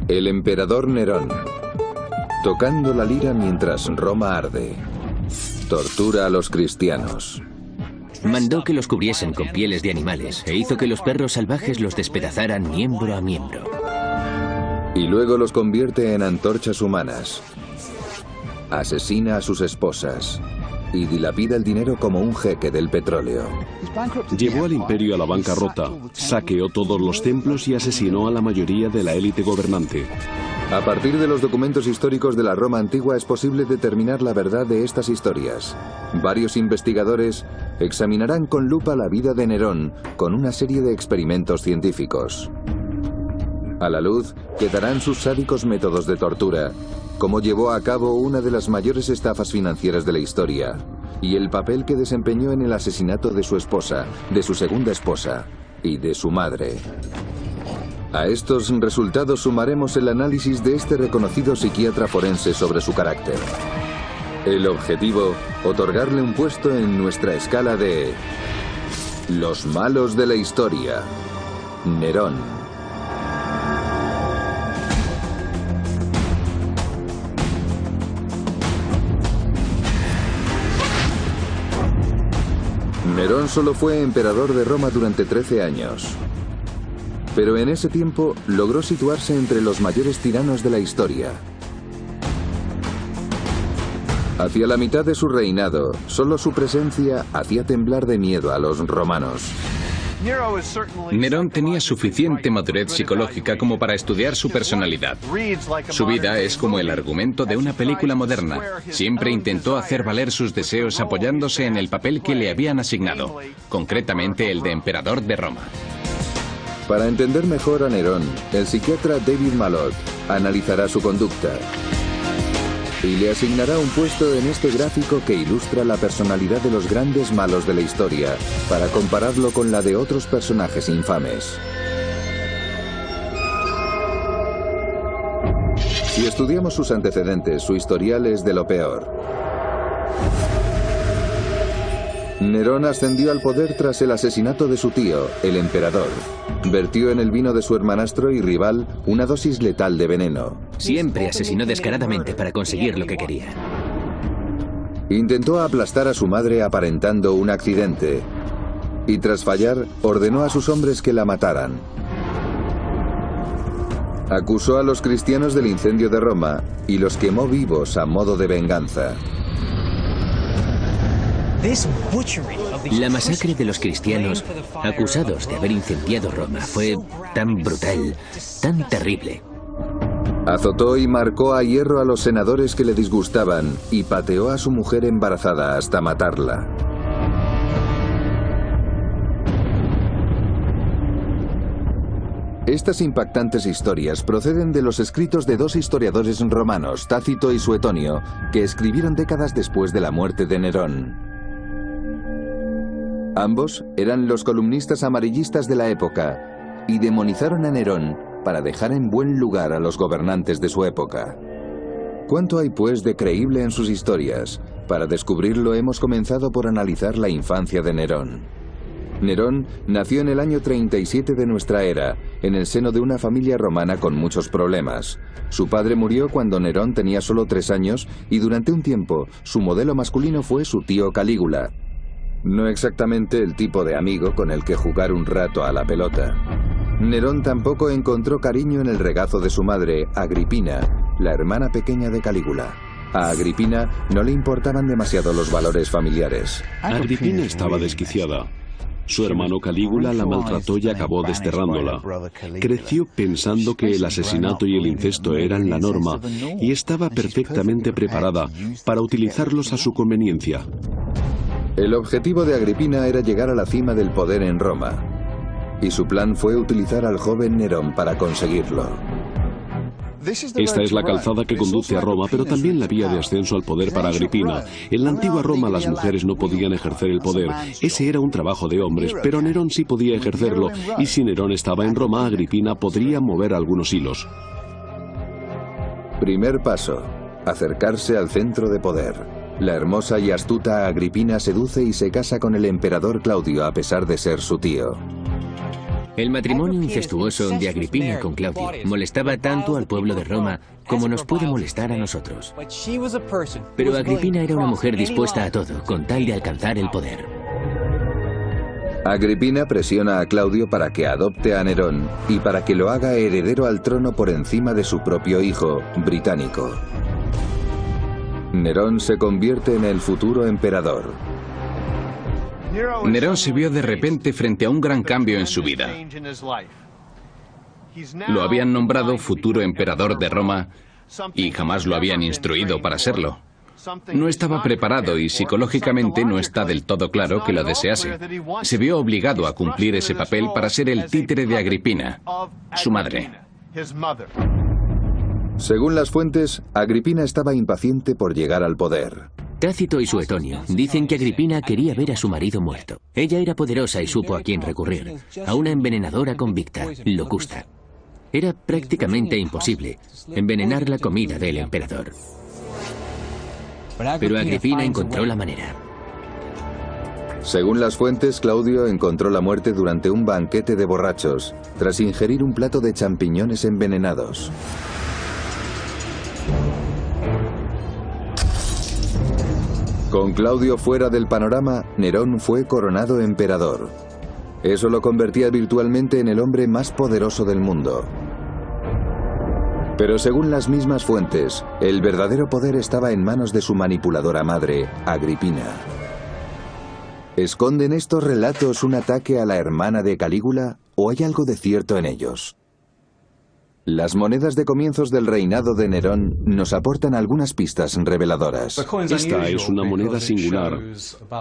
El emperador Nerón, tocando la lira mientras Roma arde, tortura a los cristianos. Mandó que los cubriesen con pieles de animales e hizo que los perros salvajes los despedazaran miembro a miembro. Y luego los convierte en antorchas humanas. Asesina a sus esposas y dilapida el dinero como un jeque del petróleo. Llevó al imperio a la bancarrota, saqueó todos los templos y asesinó a la mayoría de la élite gobernante. A partir de los documentos históricos de la Roma antigua es posible determinar la verdad de estas historias. Varios investigadores examinarán con lupa la vida de Nerón con una serie de experimentos científicos. A la luz quedarán sus sádicos métodos de tortura, cómo llevó a cabo una de las mayores estafas financieras de la historia, y el papel que desempeñó en el asesinato de su esposa, de su segunda esposa y de su madre. A estos resultados sumaremos el análisis de este reconocido psiquiatra forense sobre su carácter. El objetivo, otorgarle un puesto en nuestra escala de los malos de la historia. Nerón. Nerón solo fue emperador de Roma durante 13 años. Pero en ese tiempo logró situarse entre los mayores tiranos de la historia. Hacia la mitad de su reinado, solo su presencia hacía temblar de miedo a los romanos. Nerón tenía suficiente madurez psicológica como para estudiar su personalidad. Su vida es como el argumento de una película moderna. Siempre intentó hacer valer sus deseos apoyándose en el papel que le habían asignado, concretamente el de emperador de Roma. Para entender mejor a Nerón, el psiquiatra David Malott analizará su conducta y le asignará un puesto en este gráfico que ilustra la personalidad de los grandes malos de la historia, para compararlo con la de otros personajes infames. Si estudiamos sus antecedentes, su historial es de lo peor. Nerón ascendió al poder tras el asesinato de su tío, el emperador. Vertió en el vino de su hermanastro y rival una dosis letal de veneno. Siempre asesinó descaradamente para conseguir lo que quería. Intentó aplastar a su madre aparentando un accidente. Y tras fallar, ordenó a sus hombres que la mataran. Acusó a los cristianos del incendio de Roma y los quemó vivos a modo de venganza. La masacre de los cristianos acusados de haber incendiado Roma fue tan brutal, tan terrible. Azotó y marcó a hierro a los senadores que le disgustaban y pateó a su mujer embarazada hasta matarla. Estas impactantes historias proceden de los escritos de dos historiadores romanos, Tácito y Suetonio, que escribieron décadas después de la muerte de Nerón. Ambos eran los columnistas amarillistas de la época y demonizaron a Nerón para dejar en buen lugar a los gobernantes de su época. ¿Cuánto hay pues de creíble en sus historias? Para descubrirlo hemos comenzado por analizar la infancia de Nerón. Nerón nació en el año 37 de nuestra era, en el seno de una familia romana con muchos problemas. Su padre murió cuando Nerón tenía solo 3 años y durante un tiempo su modelo masculino fue su tío Calígula. No exactamente el tipo de amigo con el que jugar un rato a la pelota. Nerón tampoco encontró cariño en el regazo de su madre, Agripina, la hermana pequeña de Calígula. A Agripina no le importaban demasiado los valores familiares. Agripina estaba desquiciada. Su hermano Calígula la maltrató y acabó desterrándola. Creció pensando que el asesinato y el incesto eran la norma y estaba perfectamente preparada para utilizarlos a su conveniencia. El objetivo de Agripina era llegar a la cima del poder en Roma, y su plan fue utilizar al joven Nerón para conseguirlo. Esta es la calzada que conduce a Roma, pero también la vía de ascenso al poder para Agripina. En la antigua Roma las mujeres no podían ejercer el poder. Ese era un trabajo de hombres, pero Nerón sí podía ejercerlo, y si Nerón estaba en Roma, Agripina podría mover algunos hilos. Primer paso: acercarse al centro de poder. La hermosa y astuta Agripina seduce y se casa con el emperador Claudio a pesar de ser su tío. El matrimonio incestuoso de Agripina con Claudio molestaba tanto al pueblo de Roma como nos puede molestar a nosotros. Pero Agripina era una mujer dispuesta a todo con tal de alcanzar el poder. Agripina presiona a Claudio para que adopte a Nerón y para que lo haga heredero al trono por encima de su propio hijo, Británico. Nerón se convierte en el futuro emperador. Nerón se vio de repente frente a un gran cambio en su vida. Lo habían nombrado futuro emperador de Roma y jamás lo habían instruido para serlo. No estaba preparado y psicológicamente no está del todo claro que lo desease. Se vio obligado a cumplir ese papel para ser el títere de Agripina, su madre. Según las fuentes, Agripina estaba impaciente por llegar al poder. Tácito y Suetonio dicen que Agripina quería ver a su marido muerto. Ella era poderosa y supo a quién recurrir, a una envenenadora convicta, Locusta. Era prácticamente imposible envenenar la comida del emperador. Pero Agripina encontró la manera. Según las fuentes, Claudio encontró la muerte durante un banquete de borrachos, tras ingerir un plato de champiñones envenenados. Con Claudio fuera del panorama, Nerón fue coronado emperador. Eso lo convertía virtualmente en el hombre más poderoso del mundo. Pero según las mismas fuentes, el verdadero poder estaba en manos de su manipuladora madre, Agripina. ¿Esconden estos relatos un ataque a la hermana de Calígula o hay algo de cierto en ellos? Las monedas de comienzos del reinado de Nerón nos aportan algunas pistas reveladoras. Esta es una moneda singular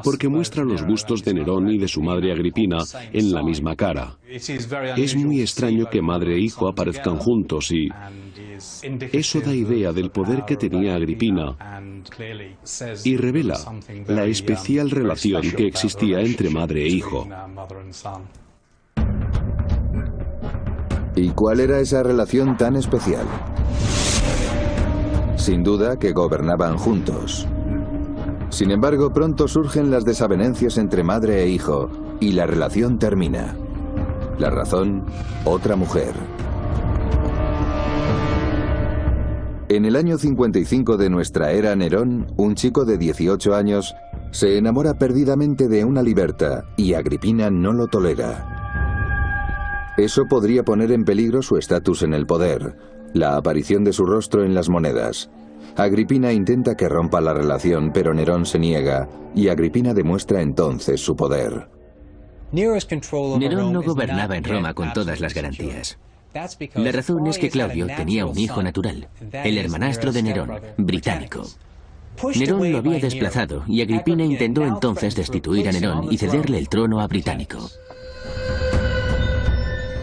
porque muestra los bustos de Nerón y de su madre Agripina en la misma cara. Es muy extraño que madre e hijo aparezcan juntos y eso da idea del poder que tenía Agripina y revela la especial relación que existía entre madre e hijo. ¿Y cuál era esa relación tan especial? Sin duda que gobernaban juntos. Sin embargo, pronto surgen las desavenencias entre madre e hijo y la relación termina. La razón, otra mujer. En el año 55 de nuestra era, Nerón, un chico de 18 años, se enamora perdidamente de una liberta y Agripina no lo tolera. Eso podría poner en peligro su estatus en el poder, la aparición de su rostro en las monedas. Agripina intenta que rompa la relación, pero Nerón se niega, y Agripina demuestra entonces su poder. Nerón no gobernaba en Roma con todas las garantías. La razón es que Claudio tenía un hijo natural, el hermanastro de Nerón, Británico. Nerón lo había desplazado, y Agripina intentó entonces destituir a Nerón y cederle el trono a Británico.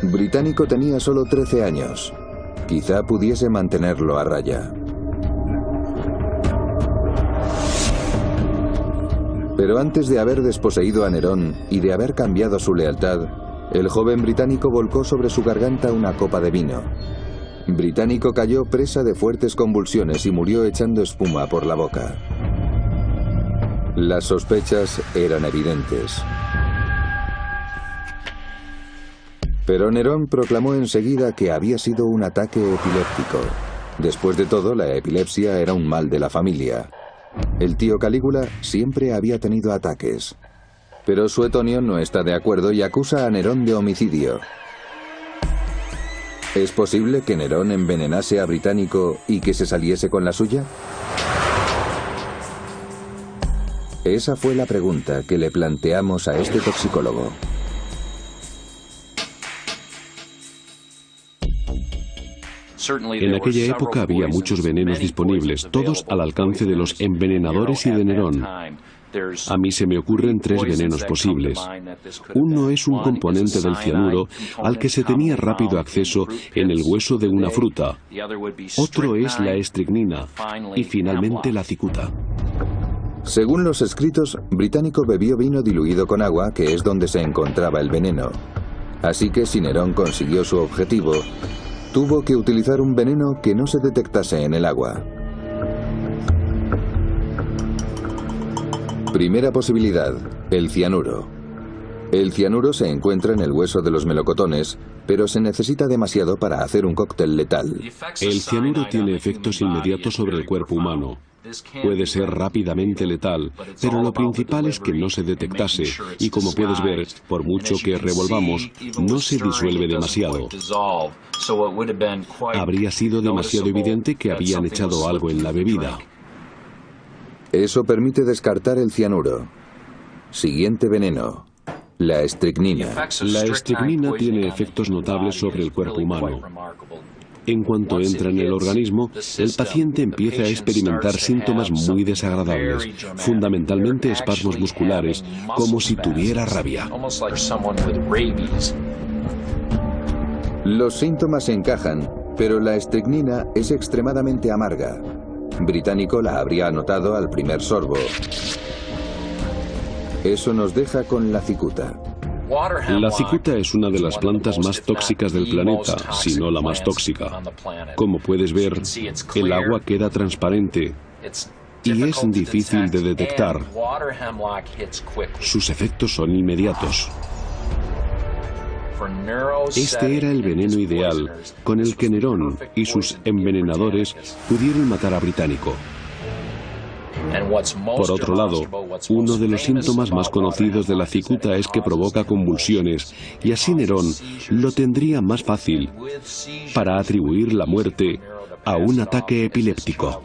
Británico tenía solo 13 años. Quizá pudiese mantenerlo a raya. Pero antes de haber desposeído a Nerón y de haber cambiado su lealtad, el joven británico volcó sobre su garganta una copa de vino. Británico cayó presa de fuertes convulsiones y murió echando espuma por la boca. Las sospechas eran evidentes. Pero Nerón proclamó enseguida que había sido un ataque epiléptico. Después de todo, la epilepsia era un mal de la familia. El tío Calígula siempre había tenido ataques. Pero Suetonio no está de acuerdo y acusa a Nerón de homicidio. ¿Es posible que Nerón envenenase a Británico y que se saliese con la suya? Esa fue la pregunta que le planteamos a este toxicólogo. En aquella época había muchos venenos disponibles, todos al alcance de los envenenadores y de Nerón. A mí se me ocurren 3 venenos posibles. Uno es un componente del cianuro al que se tenía rápido acceso en el hueso de una fruta. Otro es la estricnina y finalmente la cicuta. Según los escritos, Británico bebió vino diluido con agua, que es donde se encontraba el veneno. Así que si Nerón consiguió su objetivo, tuvo que utilizar un veneno que no se detectase en el agua. Primera posibilidad, el cianuro. El cianuro se encuentra en el hueso de los melocotones, pero se necesita demasiado para hacer un cóctel letal. El cianuro tiene efectos inmediatos sobre el cuerpo humano. Puede ser rápidamente letal, pero lo principal es que no se detectase, y como puedes ver, por mucho que revolvamos, no se disuelve demasiado. Habría sido demasiado evidente que habían echado algo en la bebida. Eso permite descartar el cianuro. Siguiente veneno. La estricnina. La estricnina tiene efectos notables sobre el cuerpo humano. En cuanto entra en el organismo, el paciente empieza a experimentar síntomas muy desagradables, fundamentalmente espasmos musculares, como si tuviera rabia. Los síntomas encajan, pero la estricnina es extremadamente amarga. Británico la habría notado al primer sorbo. Eso nos deja con la cicuta. La cicuta es una de las plantas más tóxicas del planeta, si no la más tóxica. Como puedes ver, el agua queda transparente y es difícil de detectar. Sus efectos son inmediatos. Este era el veneno ideal con el que Nerón y sus envenenadores pudieron matar a Británico. Por otro lado, uno de los síntomas más conocidos de la cicuta es que provoca convulsiones, y así Nerón lo tendría más fácil para atribuir la muerte a un ataque epiléptico.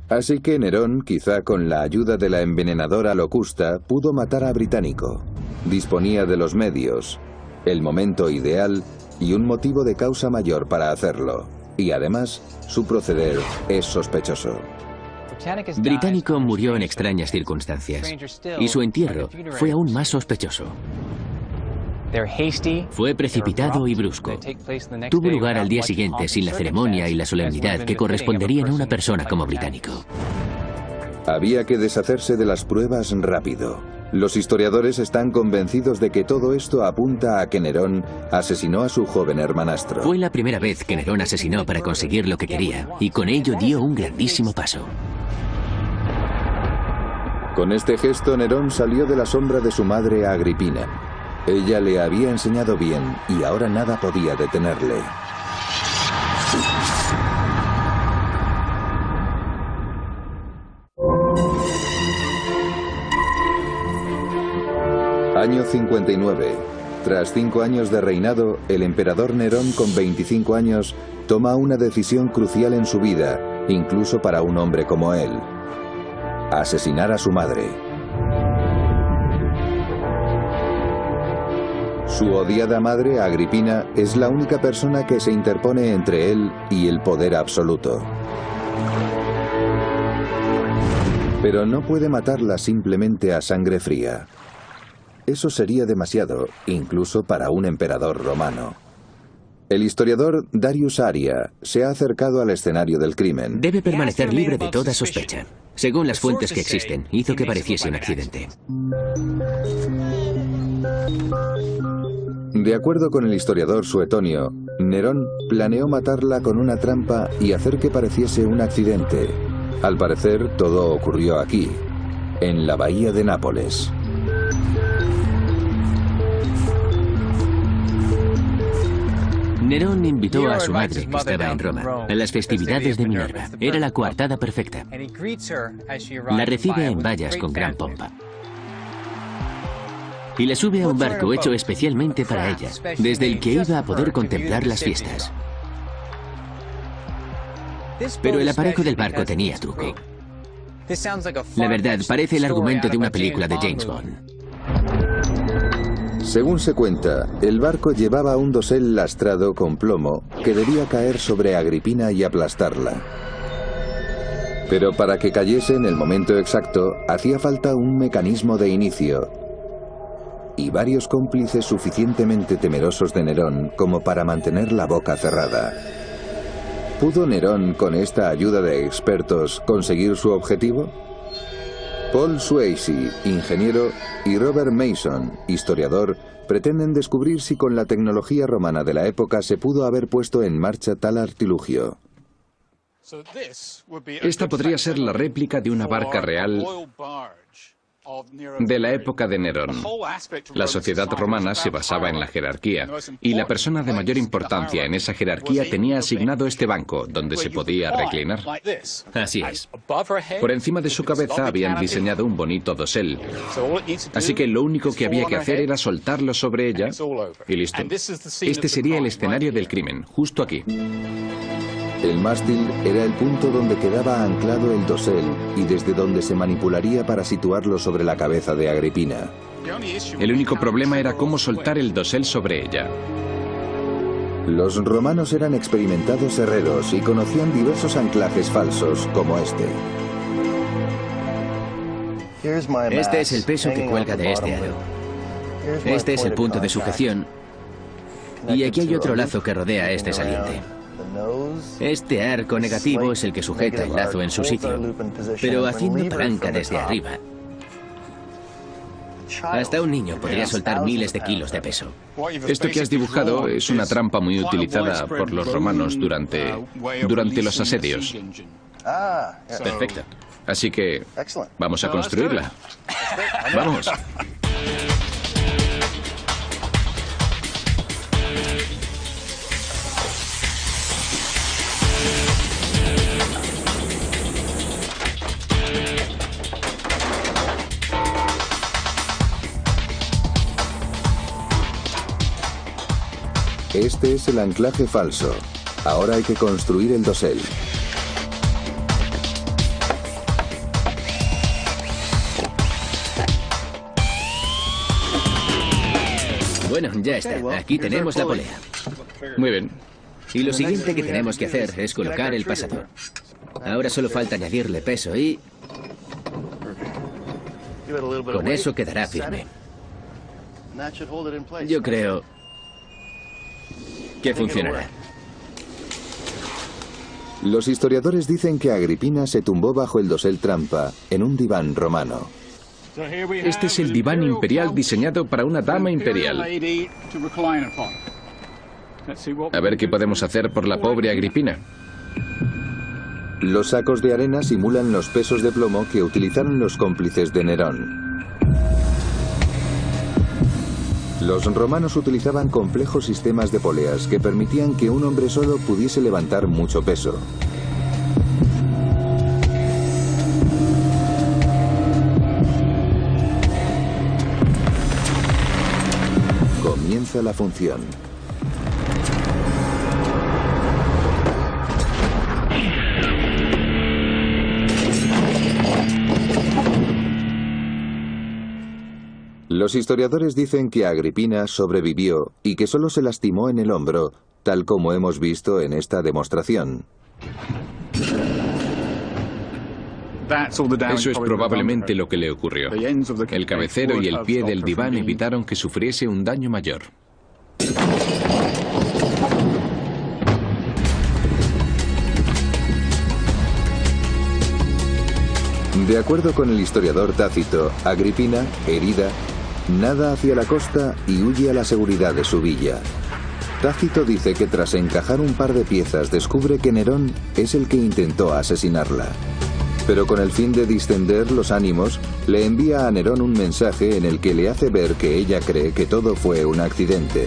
Así que Nerón, quizá con la ayuda de la envenenadora Locusta, pudo matar a Británico. Disponía de los medios, el momento ideal y un motivo de causa mayor para hacerlo. Y además, su proceder es sospechoso. Británico murió en extrañas circunstancias, y su entierro fue aún más sospechoso. Fue precipitado y brusco. Tuvo lugar al día siguiente sin la ceremonia y la solemnidad que corresponderían a una persona como Británico. Había que deshacerse de las pruebas rápido. Los historiadores están convencidos de que todo esto apunta a que Nerón asesinó a su joven hermanastro. Fue la primera vez que Nerón asesinó para conseguir lo que quería, y con ello dio un grandísimo paso. Con este gesto, Nerón salió de la sombra de su madre Agripina. Ella le había enseñado bien y ahora nada podía detenerle. Año 59. Tras 5 años de reinado, el emperador Nerón, con 25 años, toma una decisión crucial en su vida, incluso para un hombre como él: asesinar a su madre. Su odiada madre, Agripina, es la única persona que se interpone entre él y el poder absoluto. Pero no puede matarla simplemente a sangre fría. Eso sería demasiado, incluso para un emperador romano. El historiador Darius Aria se ha acercado al escenario del crimen. Debe permanecer libre de toda sospecha. Según las fuentes que existen, hizo que pareciese un accidente. De acuerdo con el historiador Suetonio, Nerón planeó matarla con una trampa y hacer que pareciese un accidente. Al parecer, todo ocurrió aquí, en la bahía de Nápoles. Nerón invitó a su madre, que estaba en Roma, a las festividades de Minerva. Era la coartada perfecta. La recibe en vallas con gran pompa. Y la sube a un barco hecho especialmente para ella, desde el que iba a poder contemplar las fiestas. Pero el aparejo del barco tenía truco. La verdad, parece el argumento de una película de James Bond. Según se cuenta, el barco llevaba un dosel lastrado con plomo que debía caer sobre Agripina y aplastarla. Pero para que cayese en el momento exacto, hacía falta un mecanismo de inicio y varios cómplices suficientemente temerosos de Nerón como para mantener la boca cerrada. ¿Pudo Nerón, con esta ayuda de expertos, conseguir su objetivo? Paul Swayze, ingeniero, y Robert Mason, historiador, pretenden descubrir si con la tecnología romana de la época se pudo haber puesto en marcha tal artilugio. Esta podría ser la réplica de una barca real de la época de Nerón. La sociedad romana se basaba en la jerarquía, y la persona de mayor importancia en esa jerarquía tenía asignado este banco, donde se podía reclinar. Así es. Por encima de su cabeza habían diseñado un bonito dosel, así que lo único que había que hacer era soltarlo sobre ella, y listo. Este sería el escenario del crimen, justo aquí. El mástil era el punto donde quedaba anclado el dosel y desde donde se manipularía para situarlo sobre la cabeza de Agripina. El único problema era cómo soltar el dosel sobre ella. Los romanos eran experimentados herreros y conocían diversos anclajes falsos, como este. Este es el peso que cuelga de este aro. Este es el punto de sujeción. Y aquí hay otro lazo que rodea este saliente. Este arco negativo es el que sujeta el lazo en su sitio, pero haciendo palanca desde arriba. Hasta un niño podría soltar miles de kilos de peso. Esto que has dibujado es una trampa muy utilizada por los romanos durante los asedios. Perfecto. Así que vamos a construirla. Vamos. Este es el anclaje falso. Ahora hay que construir el dosel. Bueno, ya está. Aquí tenemos la polea. Muy bien. Y lo siguiente que tenemos que hacer es colocar el pasador. Ahora solo falta añadirle peso y... con eso quedará firme. Yo creo que funcionará. Los historiadores dicen que Agripina se tumbó bajo el dosel trampa en un diván romano. Este es el diván imperial diseñado para una dama imperial. A ver qué podemos hacer por la pobre Agripina. Los sacos de arena simulan los pesos de plomo que utilizaron los cómplices de Nerón. Los romanos utilizaban complejos sistemas de poleas que permitían que un hombre solo pudiese levantar mucho peso. Comienza la función. Los historiadores dicen que Agripina sobrevivió y que solo se lastimó en el hombro, tal como hemos visto en esta demostración. Eso es probablemente lo que le ocurrió. El cabecero y el pie del diván evitaron que sufriese un daño mayor. De acuerdo con el historiador Tácito, Agripina, herida, nada hacia la costa y huye a la seguridad de su villa. Tácito dice que tras encajar un par de piezas descubre que Nerón es el que intentó asesinarla. Pero con el fin de distender los ánimos, le envía a Nerón un mensaje en el que le hace ver que ella cree que todo fue un accidente.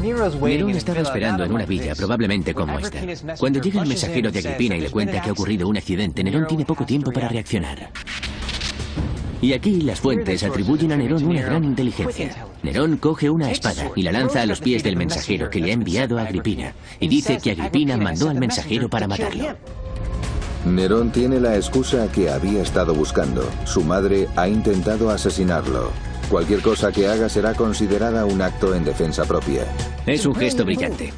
Nerón estaba esperando en una villa, probablemente como esta. Cuando llega el mensajero de Agripina y le cuenta que ha ocurrido un accidente, Nerón tiene poco tiempo para reaccionar. Y aquí las fuentes atribuyen a Nerón una gran inteligencia. Nerón coge una espada y la lanza a los pies del mensajero que le ha enviado a Agripina, y dice que Agripina mandó al mensajero para matarlo. Nerón tiene la excusa que había estado buscando. Su madre ha intentado asesinarlo. Cualquier cosa que haga será considerada un acto en defensa propia. Es un gesto brillante.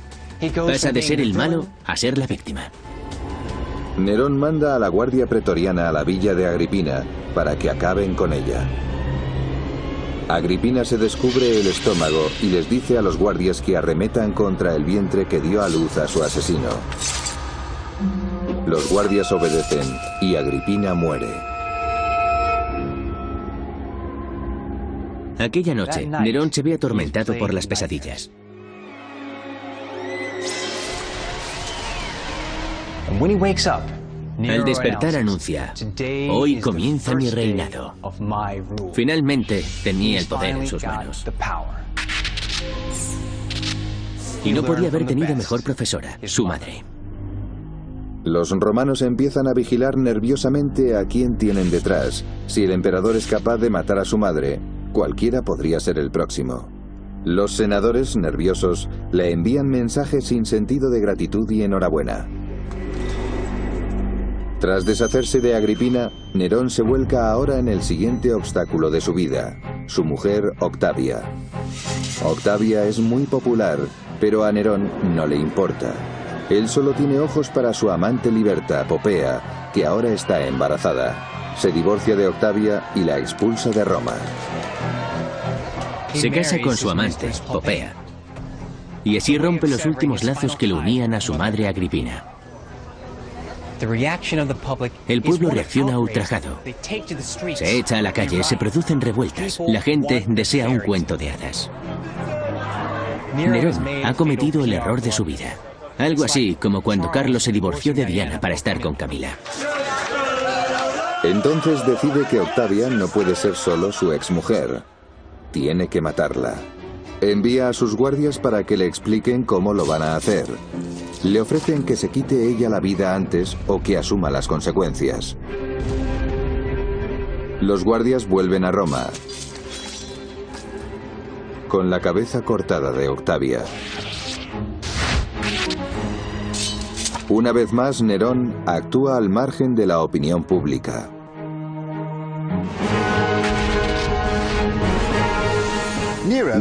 Pasa de ser el malo a ser la víctima. Nerón manda a la guardia pretoriana a la villa de Agripina para que acaben con ella. Agripina se descubre el estómago y les dice a los guardias que arremetan contra el vientre que dio a luz a su asesino. Los guardias obedecen y Agripina muere. Aquella noche, Nerón se ve atormentado por las pesadillas. Al despertar anuncia: hoy comienza mi reinado. Finalmente tenía el poder en sus manos. Y no podía haber tenido mejor profesora, su madre. Los romanos empiezan a vigilar nerviosamente a quién tienen detrás. Si el emperador es capaz de matar a su madre, cualquiera podría ser el próximo. Los senadores, nerviosos, le envían mensajes sin sentido de gratitud y enhorabuena. Tras deshacerse de Agripina, Nerón se vuelca ahora en el siguiente obstáculo de su vida, su mujer Octavia. Octavia es muy popular, pero a Nerón no le importa. Él solo tiene ojos para su amante liberta, Popea, que ahora está embarazada. Se divorcia de Octavia y la expulsa de Roma. Se casa con su amante, Popea, y así rompe los últimos lazos que le unían a su madre Agripina. El pueblo reacciona ultrajado. Se echa a la calle, se producen revueltas. La gente desea un cuento de hadas. Nerón ha cometido el error de su vida. Algo así como cuando Carlos se divorció de Diana para estar con Camila. Entonces decide que Octavia no puede ser solo su exmujer. Tiene que matarla. Envía a sus guardias para que le expliquen cómo lo van a hacer. Le ofrecen que se quite ella la vida antes o que asuma las consecuencias. Los guardias vuelven a Roma con la cabeza cortada de Octavia. Una vez más, Nerón actúa al margen de la opinión pública.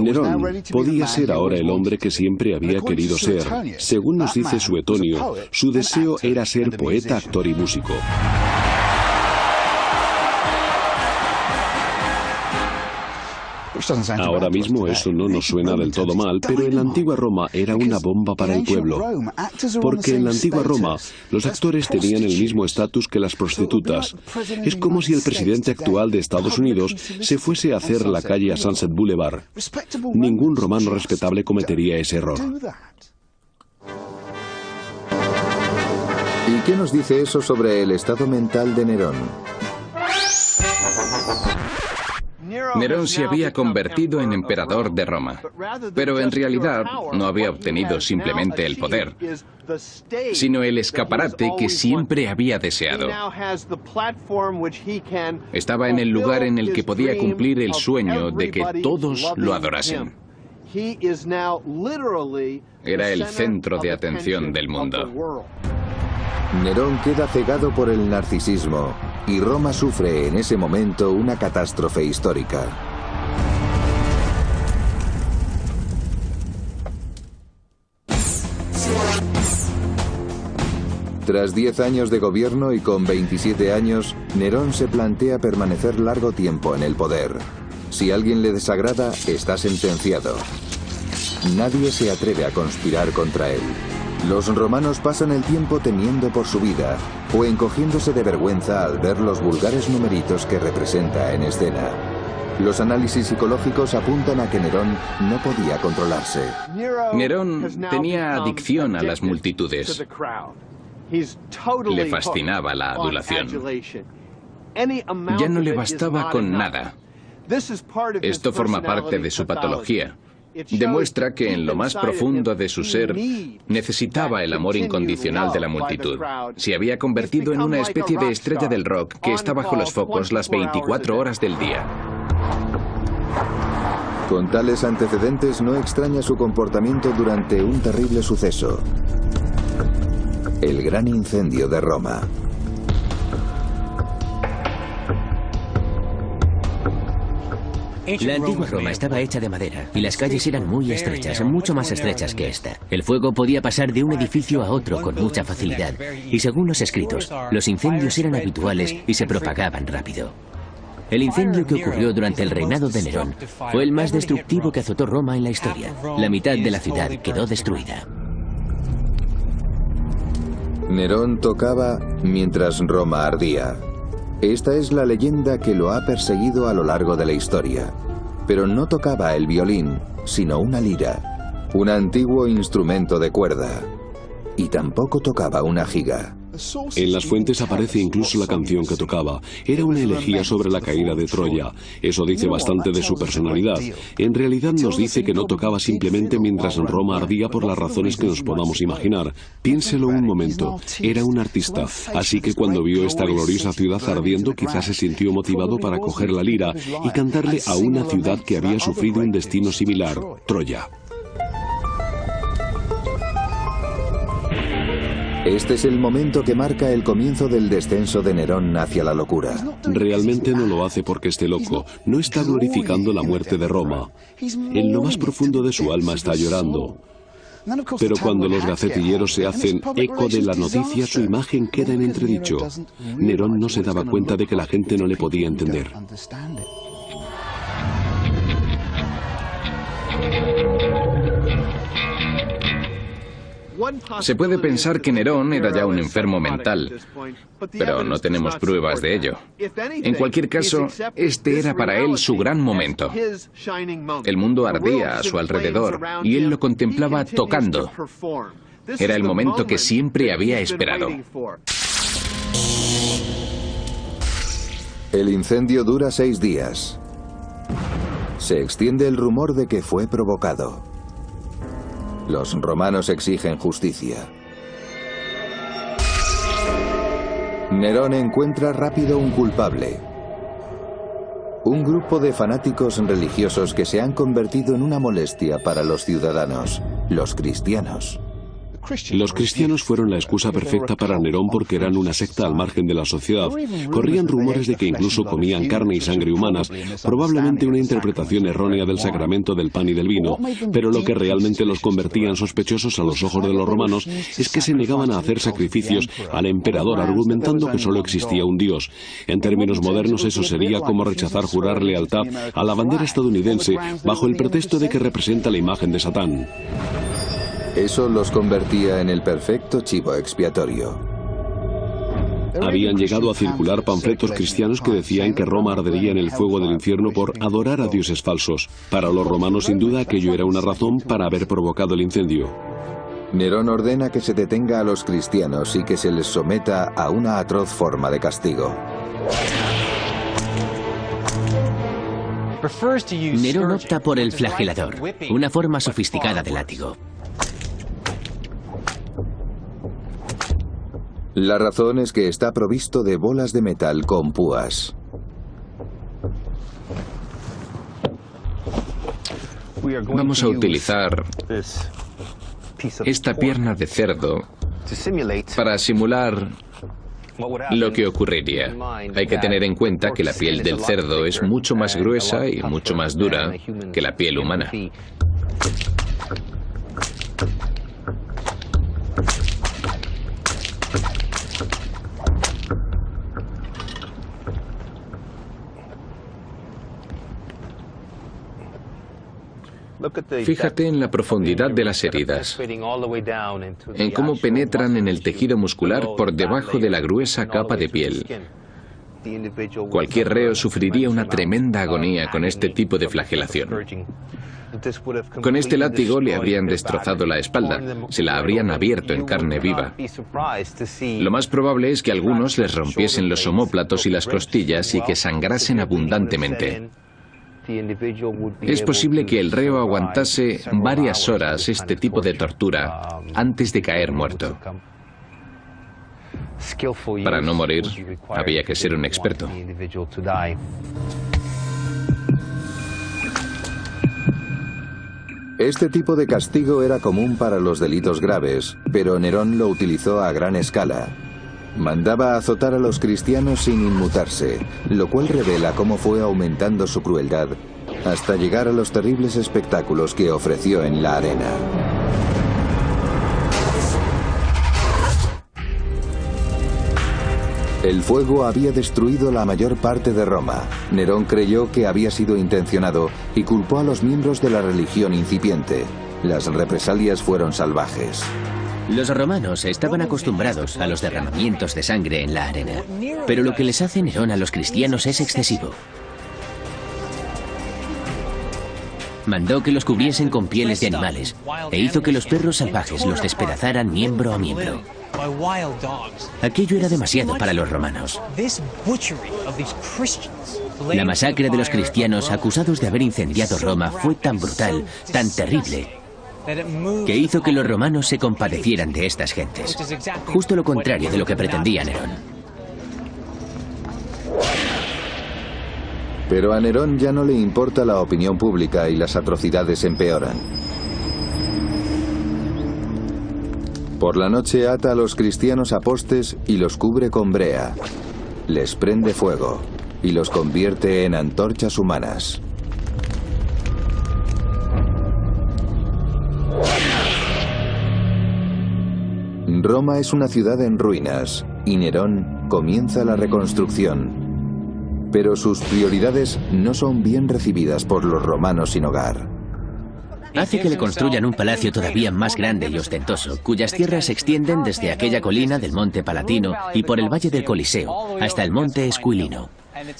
Nerón podía ser ahora el hombre que siempre había querido ser. Según nos dice Suetonio, su deseo era ser poeta, actor y músico. Ahora mismo eso no nos suena del todo mal, pero en la antigua Roma era una bomba para el pueblo. Porque en la antigua Roma los actores tenían el mismo estatus que las prostitutas. Es como si el presidente actual de Estados Unidos se fuese a hacer la calle a Sunset Boulevard. Ningún romano respetable cometería ese error. ¿Y qué nos dice eso sobre el estado mental de Nerón? Nerón se había convertido en emperador de Roma, pero en realidad no había obtenido simplemente el poder, sino el escaparate que siempre había deseado. Estaba en el lugar en el que podía cumplir el sueño de que todos lo adorasen. Era el centro de atención del mundo. Nerón queda cegado por el narcisismo y Roma sufre en ese momento una catástrofe histórica. Tras 10 años de gobierno y con 27 años, Nerón se plantea permanecer largo tiempo en el poder. Si alguien le desagrada, está sentenciado. Nadie se atreve a conspirar contra él. Los romanos pasan el tiempo temiendo por su vida o encogiéndose de vergüenza al ver los vulgares numeritos que representa en escena. Los análisis psicológicos apuntan a que Nerón no podía controlarse. Nerón tenía adicción a las multitudes. Le fascinaba la adulación. Ya no le bastaba con nada. Esto forma parte de su patología. Demuestra que en lo más profundo de su ser necesitaba el amor incondicional de la multitud. Se había convertido en una especie de estrella del rock que está bajo los focos las 24 horas del día. Con tales antecedentes no extraña su comportamiento durante un terrible suceso: el gran incendio de Roma. La antigua Roma estaba hecha de madera y las calles eran muy estrechas, mucho más estrechas que esta. El fuego podía pasar de un edificio a otro con mucha facilidad y según los escritos, los incendios eran habituales y se propagaban rápido. El incendio que ocurrió durante el reinado de Nerón fue el más destructivo que azotó Roma en la historia. La mitad de la ciudad quedó destruida. Nerón tocaba mientras Roma ardía. Esta es la leyenda que lo ha perseguido a lo largo de la historia. Pero no tocaba el violín, sino una lira, un antiguo instrumento de cuerda. Y tampoco tocaba una giga. En las fuentes aparece incluso la canción que tocaba. Era una elegía sobre la caída de Troya. Eso dice bastante de su personalidad. En realidad nos dice que no tocaba simplemente mientras Roma ardía por las razones que nos podamos imaginar. Piénselo un momento. Era un artista. Así que cuando vio esta gloriosa ciudad ardiendo, quizás se sintió motivado para coger la lira y cantarle a una ciudad que había sufrido un destino similar, Troya. Este es el momento que marca el comienzo del descenso de Nerón hacia la locura. Realmente no lo hace porque esté loco. No está glorificando la muerte de Roma. En lo más profundo de su alma está llorando. Pero cuando los gacetilleros se hacen eco de la noticia, su imagen queda en entredicho. Nerón no se daba cuenta de que la gente no le podía entender. Se puede pensar que Nerón era ya un enfermo mental, pero no tenemos pruebas de ello. En cualquier caso, este era para él su gran momento. El mundo ardía a su alrededor y él lo contemplaba tocando. Era el momento que siempre había esperado. El incendio dura 6 días. Se extiende el rumor de que fue provocado. Los romanos exigen justicia. Nerón encuentra rápido un culpable. Un grupo de fanáticos religiosos que se han convertido en una molestia para los ciudadanos, los cristianos. Los cristianos fueron la excusa perfecta para Nerón porque eran una secta al margen de la sociedad. Corrían rumores de que incluso comían carne y sangre humanas, probablemente una interpretación errónea del sacramento del pan y del vino, pero lo que realmente los convertía en sospechosos a los ojos de los romanos es que se negaban a hacer sacrificios al emperador argumentando que solo existía un dios. En términos modernos eso sería como rechazar jurar lealtad a la bandera estadounidense bajo el pretexto de que representa la imagen de Satán. Eso los convertía en el perfecto chivo expiatorio. Habían llegado a circular panfletos cristianos que decían que Roma ardería en el fuego del infierno por adorar a dioses falsos. Para los romanos, sin duda, aquello era una razón para haber provocado el incendio. Nerón ordena que se detenga a los cristianos y que se les someta a una atroz forma de castigo. Nerón opta por el flagelador, una forma sofisticada de látigo. La razón es que está provisto de bolas de metal con púas. Vamos a utilizar esta pierna de cerdo para simular lo que ocurriría. Hay que tener en cuenta que la piel del cerdo es mucho más gruesa y mucho más dura que la piel humana. Fíjate en la profundidad de las heridas, en cómo penetran en el tejido muscular por debajo de la gruesa capa de piel. Cualquier reo sufriría una tremenda agonía con este tipo de flagelación. Con este látigo le habrían destrozado la espalda, se la habrían abierto en carne viva. Lo más probable es que a algunos les rompiesen los omóplatos y las costillas y que sangrasen abundantemente. Es posible que el reo aguantase varias horas este tipo de tortura antes de caer muerto. Para no morir, había que ser un experto. Este tipo de castigo era común para los delitos graves, pero Nerón lo utilizó a gran escala. Mandaba azotar a los cristianos sin inmutarse, lo cual revela cómo fue aumentando su crueldad hasta llegar a los terribles espectáculos que ofreció en la arena. El fuego había destruido la mayor parte de Roma. Nerón creyó que había sido intencionado y culpó a los miembros de la religión incipiente. Las represalias fueron salvajes. Los romanos estaban acostumbrados a los derramamientos de sangre en la arena, pero lo que les hace Nerón a los cristianos es excesivo. Mandó que los cubriesen con pieles de animales e hizo que los perros salvajes los despedazaran miembro a miembro. Aquello era demasiado para los romanos. La masacre de los cristianos acusados de haber incendiado Roma fue tan brutal, tan terrible, que hizo que los romanos se compadecieran de estas gentes. Justo lo contrario de lo que pretendía Nerón. Pero a Nerón ya no le importa la opinión pública y las atrocidades empeoran. Por la noche ata a los cristianos a postes y los cubre con brea. Les prende fuego y los convierte en antorchas humanas. Roma es una ciudad en ruinas y Nerón comienza la reconstrucción. Pero sus prioridades no son bien recibidas por los romanos sin hogar. Hace que le construyan un palacio todavía más grande y ostentoso, cuyas tierras se extienden desde aquella colina del monte Palatino y por el valle del Coliseo hasta el monte Esquilino.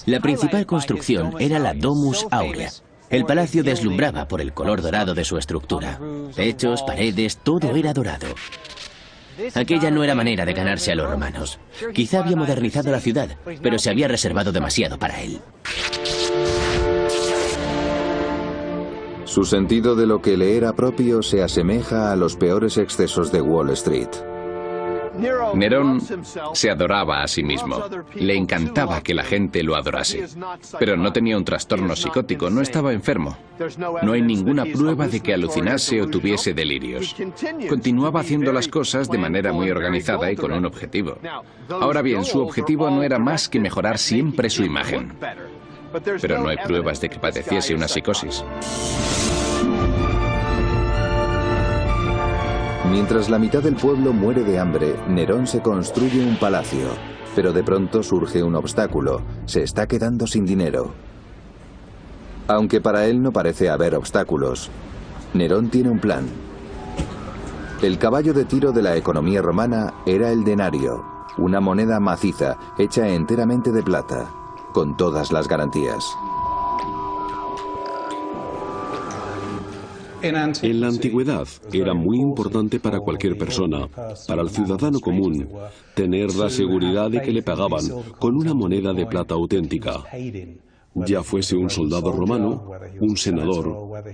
La principal construcción era la Domus Aurea. El palacio deslumbraba por el color dorado de su estructura. Techos, paredes, todo era dorado. Aquella no era manera de ganarse a los romanos. Quizá había modernizado la ciudad, pero se había reservado demasiado para él. Su sentido de lo que le era propio se asemeja a los peores excesos de Wall Street. Nerón se adoraba a sí mismo. Le encantaba que la gente lo adorase. Pero no tenía un trastorno psicótico, no estaba enfermo. No hay ninguna prueba de que alucinase o tuviese delirios. Continuaba haciendo las cosas de manera muy organizada y con un objetivo. Ahora bien, su objetivo no era más que mejorar siempre su imagen. Pero no hay pruebas de que padeciese una psicosis. Mientras la mitad del pueblo muere de hambre, Nerón se construye un palacio. Pero de pronto surge un obstáculo. Se está quedando sin dinero. Aunque para él no parece haber obstáculos, Nerón tiene un plan. El caballo de tiro de la economía romana era el denario, una moneda maciza hecha enteramente de plata, con todas las garantías. En la antigüedad era muy importante para cualquier persona, para el ciudadano común, tener la seguridad de que le pagaban con una moneda de plata auténtica, ya fuese un soldado romano, un senador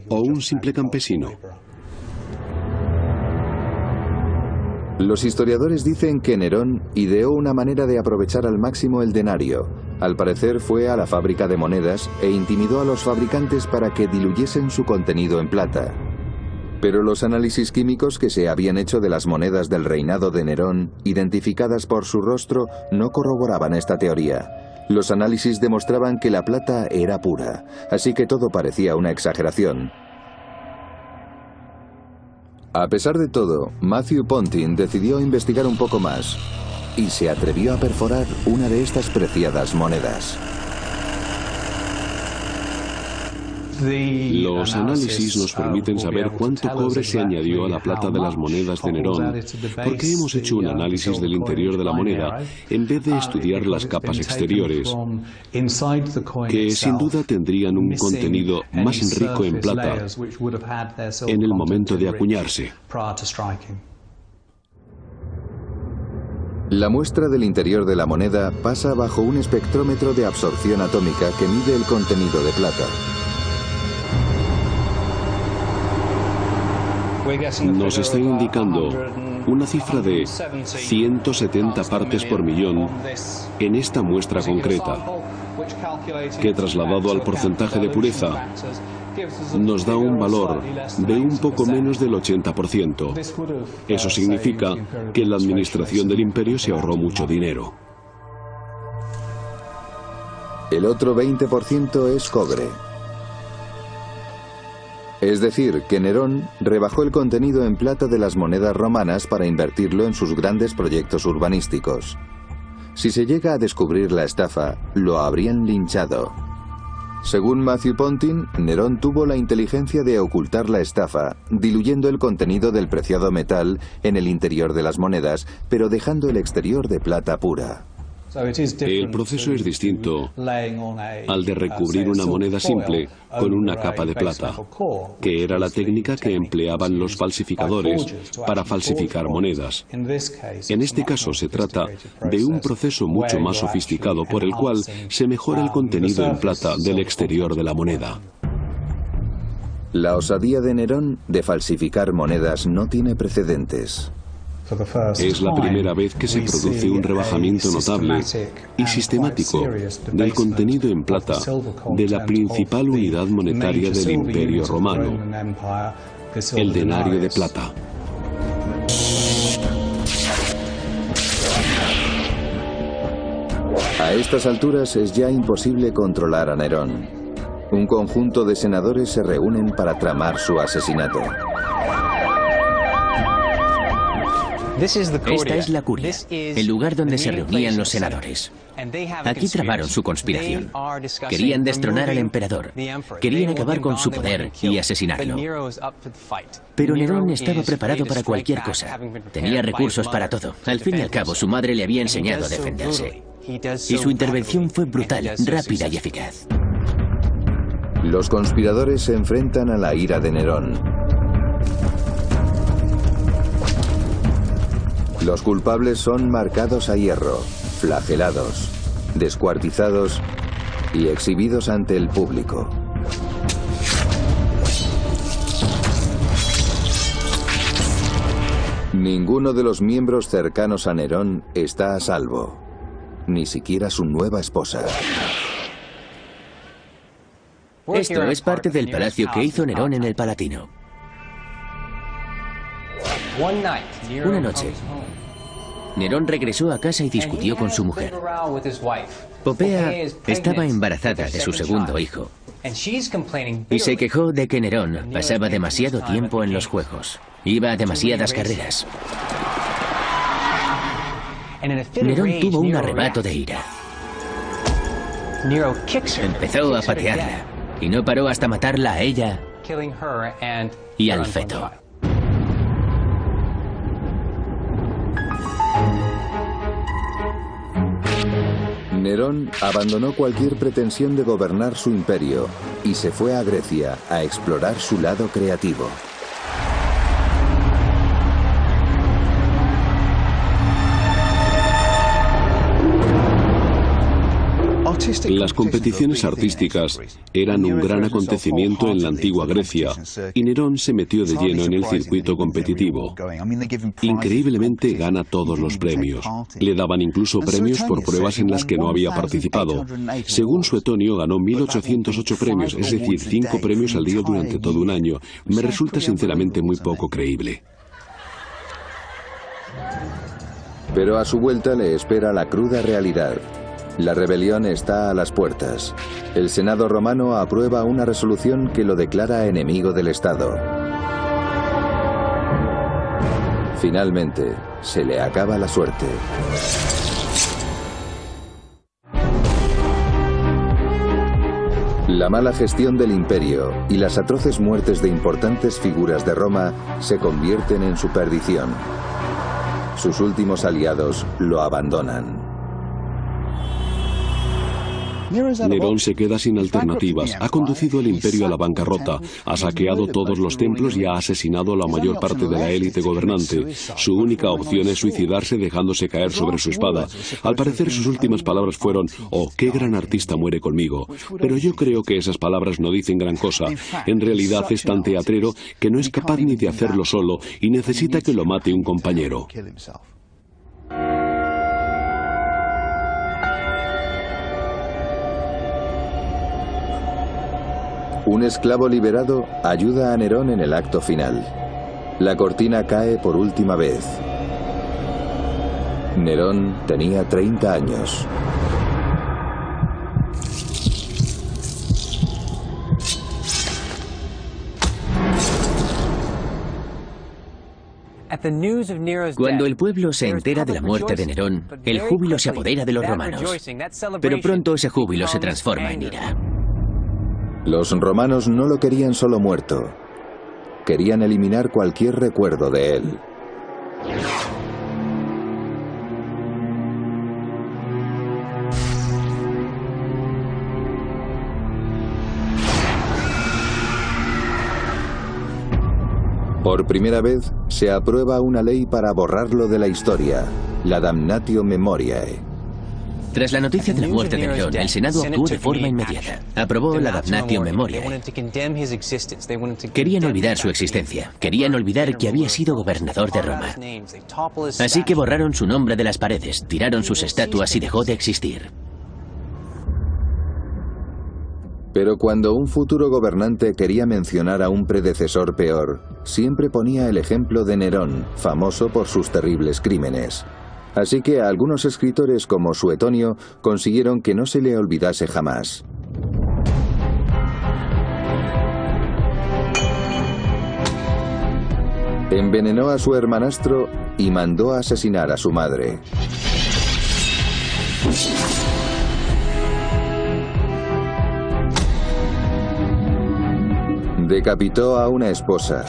o un simple campesino. Los historiadores dicen que Nerón ideó una manera de aprovechar al máximo el denario. Al parecer fue a la fábrica de monedas e intimidó a los fabricantes para que diluyesen su contenido en plata. Pero los análisis químicos que se habían hecho de las monedas del reinado de Nerón, identificadas por su rostro, no corroboraban esta teoría. Los análisis demostraban que la plata era pura, así que todo parecía una exageración. A pesar de todo, Matthew Pontin decidió investigar un poco más y se atrevió a perforar una de estas preciadas monedas. Los análisis nos permiten saber cuánto cobre se añadió a la plata de las monedas de Nerón, porque hemos hecho un análisis del interior de la moneda en vez de estudiar las capas exteriores, que sin duda tendrían un contenido más rico en plata en el momento de acuñarse. La muestra del interior de la moneda pasa bajo un espectrómetro de absorción atómica que mide el contenido de plata. Nos está indicando una cifra de 170 partes por millón en esta muestra concreta, que trasladado al porcentaje de pureza nos da un valor de un poco menos del 80%. Eso significa que la administración del imperio se ahorró mucho dinero. El otro 20% es cobre. Es decir, que Nerón rebajó el contenido en plata de las monedas romanas para invertirlo en sus grandes proyectos urbanísticos. Si se llega a descubrir la estafa, lo habrían linchado. Según Matthew Pontin, Nerón tuvo la inteligencia de ocultar la estafa, diluyendo el contenido del preciado metal en el interior de las monedas, pero dejando el exterior de plata pura. El proceso es distinto al de recubrir una moneda simple con una capa de plata, que era la técnica que empleaban los falsificadores para falsificar monedas. En este caso se trata de un proceso mucho más sofisticado por el cual se mejora el contenido en plata del exterior de la moneda. La osadía de Nerón de falsificar monedas no tiene precedentes. Es la primera vez que se produce un rebajamiento notable y sistemático del contenido en plata de la principal unidad monetaria del Imperio Romano, el denario de plata. A estas alturas es ya imposible controlar a Nerón. Un conjunto de senadores se reúnen para tramar su asesinato. Esta es la curia, el lugar donde se reunían los senadores. Aquí tramaron su conspiración. Querían destronar al emperador, querían acabar con su poder y asesinarlo. Pero Nerón estaba preparado para cualquier cosa. Tenía recursos para todo. Al fin y al cabo, su madre le había enseñado a defenderse. Y su intervención fue brutal, rápida y eficaz. Los conspiradores se enfrentan a la ira de Nerón. Los culpables son marcados a hierro, flagelados, descuartizados y exhibidos ante el público. Ninguno de los miembros cercanos a Nerón está a salvo, ni siquiera su nueva esposa. Esto es parte del palacio que hizo Nerón en el Palatino. Una noche, Nerón regresó a casa y discutió con su mujer. Popea estaba embarazada de su segundo hijo y se quejó de que Nerón pasaba demasiado tiempo en los juegos. Iba a demasiadas carreras. Nerón tuvo un arrebato de ira. Empezó a patearla y no paró hasta matarla a ella y al feto. Nerón abandonó cualquier pretensión de gobernar su imperio y se fue a Grecia a explorar su lado creativo. Las competiciones artísticas eran un gran acontecimiento en la antigua Grecia y Nerón se metió de lleno en el circuito competitivo. Increíblemente gana todos los premios. Le daban incluso premios por pruebas en las que no había participado. Según Suetonio ganó 1808 premios, es decir, 5 premios al día durante todo un año. Me resulta sinceramente muy poco creíble. Pero a su vuelta le espera la cruda realidad. La rebelión está a las puertas. El Senado romano aprueba una resolución que lo declara enemigo del Estado. Finalmente, se le acaba la suerte. La mala gestión del imperio y las atroces muertes de importantes figuras de Roma se convierten en su perdición. Sus últimos aliados lo abandonan. Nerón se queda sin alternativas, ha conducido el imperio a la bancarrota, ha saqueado todos los templos y ha asesinado a la mayor parte de la élite gobernante. Su única opción es suicidarse dejándose caer sobre su espada. Al parecer sus últimas palabras fueron: «Oh, qué gran artista muere conmigo». Pero yo creo que esas palabras no dicen gran cosa. En realidad es tan teatrero que no es capaz ni de hacerlo solo y necesita que lo mate un compañero. Un esclavo liberado ayuda a Nerón en el acto final. La cortina cae por última vez. Nerón tenía 30 años. Cuando el pueblo se entera de la muerte de Nerón, el júbilo se apodera de los romanos. Pero pronto ese júbilo se transforma en ira. Los romanos no lo querían solo muerto. Querían eliminar cualquier recuerdo de él. Por primera vez, se aprueba una ley para borrarlo de la historia, la Damnatio Memoriae. Tras la noticia de la muerte de Nerón, el Senado actuó de forma inmediata. Aprobó la Damnatio Memoriae. Querían olvidar su existencia. Querían olvidar que había sido gobernador de Roma. Así que borraron su nombre de las paredes, tiraron sus estatuas y dejó de existir. Pero cuando un futuro gobernante quería mencionar a un predecesor peor, siempre ponía el ejemplo de Nerón, famoso por sus terribles crímenes. Así que a algunos escritores como Suetonio consiguieron que no se le olvidase jamás. Envenenó a su hermanastro y mandó a asesinar a su madre. Decapitó a una esposa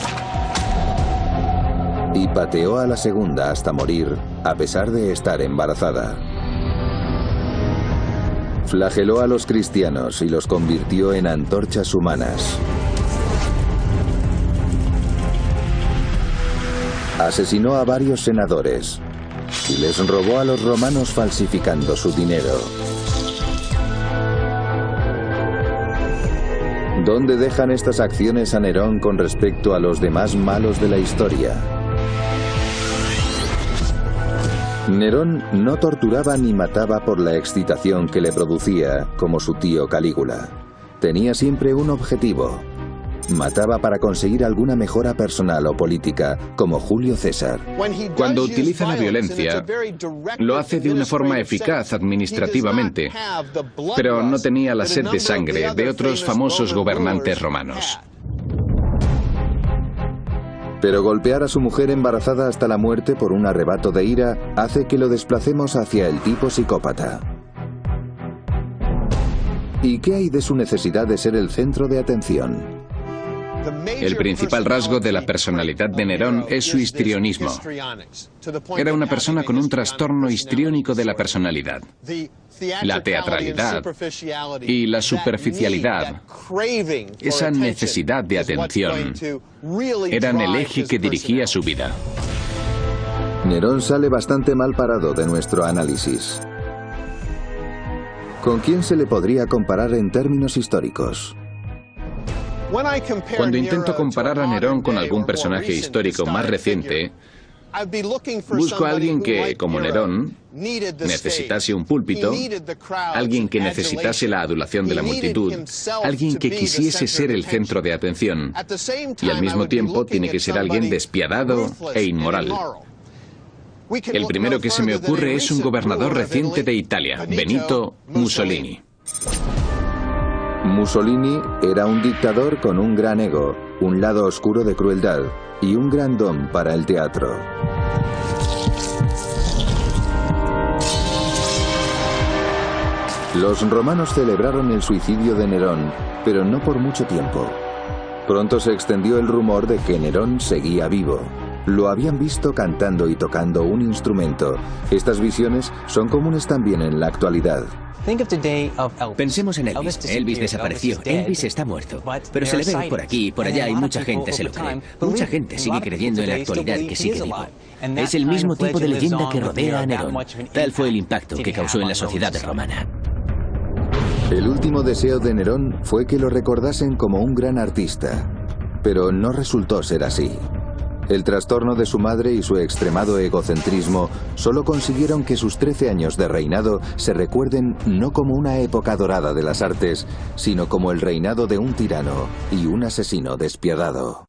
y pateó a la segunda hasta morir, a pesar de estar embarazada. Flageló a los cristianos y los convirtió en antorchas humanas. Asesinó a varios senadores y les robó a los romanos falsificando su dinero. ¿Dónde dejan estas acciones a Nerón con respecto a los demás malos de la historia? Nerón no torturaba ni mataba por la excitación que le producía, como su tío Calígula. Tenía siempre un objetivo. Mataba para conseguir alguna mejora personal o política, como Julio César. Cuando utiliza la violencia, lo hace de una forma eficaz administrativamente, pero no tenía la sed de sangre de otros famosos gobernantes romanos. Pero golpear a su mujer embarazada hasta la muerte por un arrebato de ira hace que lo desplacemos hacia el tipo psicópata. ¿Y qué hay de su necesidad de ser el centro de atención? El principal rasgo de la personalidad de Nerón es su histrionismo. Era una persona con un trastorno histriónico de la personalidad. La teatralidad y la superficialidad, esa necesidad de atención, eran el eje que dirigía su vida. Nerón sale bastante mal parado de nuestro análisis. ¿Con quién se le podría comparar en términos históricos? Cuando intento comparar a Nerón con algún personaje histórico más reciente, busco a alguien que, como Nerón, necesitase un púlpito, alguien que necesitase la adulación de la multitud, alguien que quisiese ser el centro de atención, y al mismo tiempo tiene que ser alguien despiadado e inmoral. El primero que se me ocurre es un gobernador reciente de Italia, Benito Mussolini. Mussolini era un dictador con un gran ego, un lado oscuro de crueldad y un gran don para el teatro. Los romanos celebraron el suicidio de Nerón, pero no por mucho tiempo. Pronto se extendió el rumor de que Nerón seguía vivo. Lo habían visto cantando y tocando un instrumento. Estas visiones son comunes también en la actualidad. Pensemos en Elvis. Elvis desapareció. Elvis está muerto. Pero se le ve por aquí y por allá y mucha gente se lo cree. Mucha gente sigue creyendo en la actualidad que sigue vivo. Es el mismo tipo de leyenda que rodea a Nerón. Tal fue el impacto que causó en la sociedad romana. El último deseo de Nerón fue que lo recordasen como un gran artista. Pero no resultó ser así. El trastorno de su madre y su extremado egocentrismo solo consiguieron que sus 13 años de reinado se recuerden no como una época dorada de las artes, sino como el reinado de un tirano y un asesino despiadado.